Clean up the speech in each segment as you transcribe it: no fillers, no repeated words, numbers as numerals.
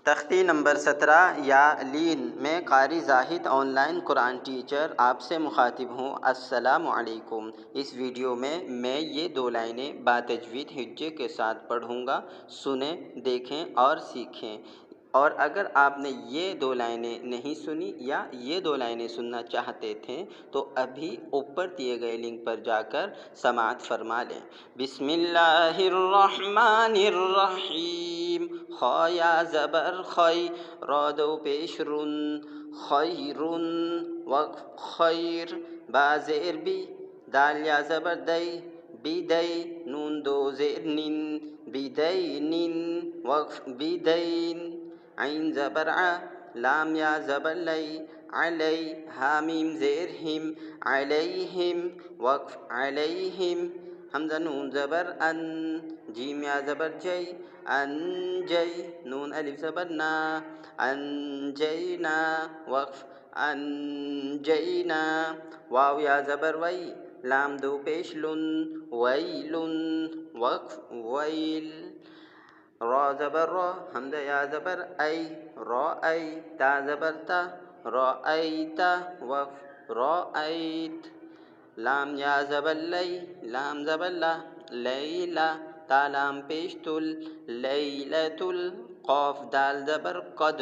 तख्ती नंबर 17 या लीन में कारी जाहिद ऑनलाइन कुरान टीचर आपसे मुखातिब हूँ। अस्सलामु अलैकुम। इस वीडियो में मैं ये 2 लाइनें बातजवीद हिज्जे के साथ पढ़ूँगा। सुने, देखें और सीखें। और अगर आपने ये 2 लाइनें नहीं सुनी या ये 2 लाइनें सुनना चाहते थे तो अभी ऊपर दिए गए लिंक पर जाकर समाअत फरमा लें। बिस्मिल्लाहिर्रहमानिर्रहीम। ख या ज़बर खै, र दो पेश रुन, खैरुन, वक्फ खैर, बा ज़ेर बी, दाल या ज़बर दै, बिदै, नून दो ज़ेर निन, बिदैनिन, वक्फ बिदैन, ऐन ज़बर आ, लाम या ज़बर लै, अलै, हामीम ज़ेर हिम, अलैहिम, वक्फ अलैहिम, हमज़ा नून ज़बर अन, जीम या ज़बर जै, अनजै, नून अलिफ ज़बर ना, अनजैना, वक्फ अनजैना, वाव या ज़बर वै, लाम दो पेश लुन, वैलुन, वक्फ वैल, र ज़बर र, हमज़ा या ज़बर ऐ, रअै, ता ज़बर ता, रअैता, वक्फ रअैत, लाम या ज़बर लै, लाम ज़बर ला, लैला, ता लाम पेश तुल, लैलतुल, क़ाफ दाल ज़बर क़द,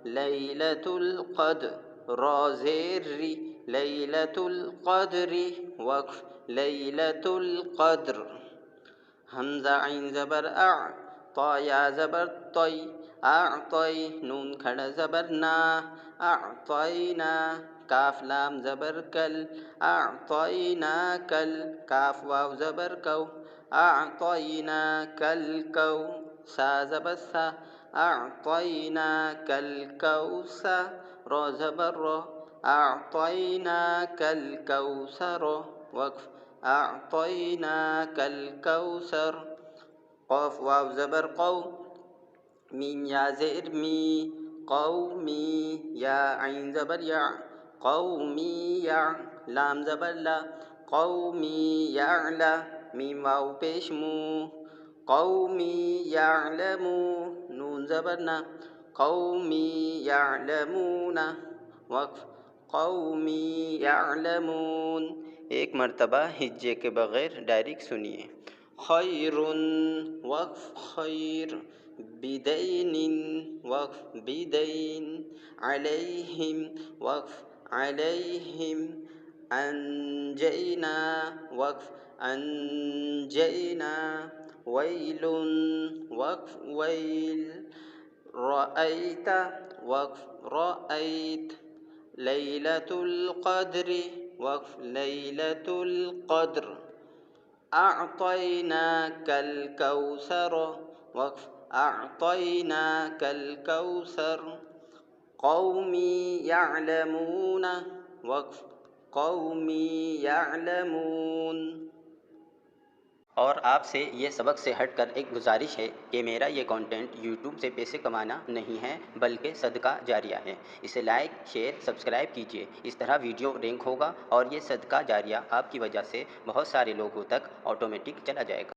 लैलतुल क़द, र ज़ेर री, लैलतुल क़द्रि, वक्फ लैलतुल क़द्र, हमज़ा ऐन ज़बर अ, ता या ज़बर तै, अअतै, नून खड़ा ज़बर ना, अअतैना, काफ लाम ज़बर कल, अअतैना कल, काफ वाव ज़बर कौ, अअतैना कल कौ, सा ज़बर सा, अअतैना कल कौसा, र ज़बर र, अअतैना कल कौसर, वक्फ अअतैना कल कौसर, क़ाफ वाव ज़बर क़ौ, मीम या ज़ेर मी, क़ौमी, या ऐन ज़बर या, क़ौमी या, लाम ज़बर ला, क़ौमी यअला, मीम वाव पेश मू, क़ौमी यअलमू, नून ज़बर ना, क़ौमी यअलमूना, वक्फ क़ौमी यअलमून। एक मरतबा हिज्जे के बग़ैर डायरेक्ट सुनिए। खैरुन, वक्फ खैर, बिदैनिन, वक्फ बिदैन, अलैहिम, वक्फ अलैहिम, अनजैना, वक्फ अनजैना, वैलुन, वक्फ वैल, रअैता, वक्फ रअैत, लैलतुल क़द्रि, वक्फ लैलतुल क़द्र, अअतैनाकल कौसर, वक्फ अअतैनाकल कौसर, क़ौमी यअलमून, वक्फ क़ौमी यअलमून। और आपसे ये सबक से हटकर एक गुजारिश है कि मेरा ये कंटेंट यूट्यूब से पैसे कमाना नहीं है बल्कि सदका जारिया है। इसे लाइक, शेयर, सब्सक्राइब कीजिए। इस तरह वीडियो रैंक होगा और ये सदका जारिया आपकी वजह से बहुत सारे लोगों तक ऑटोमेटिक चला जाएगा।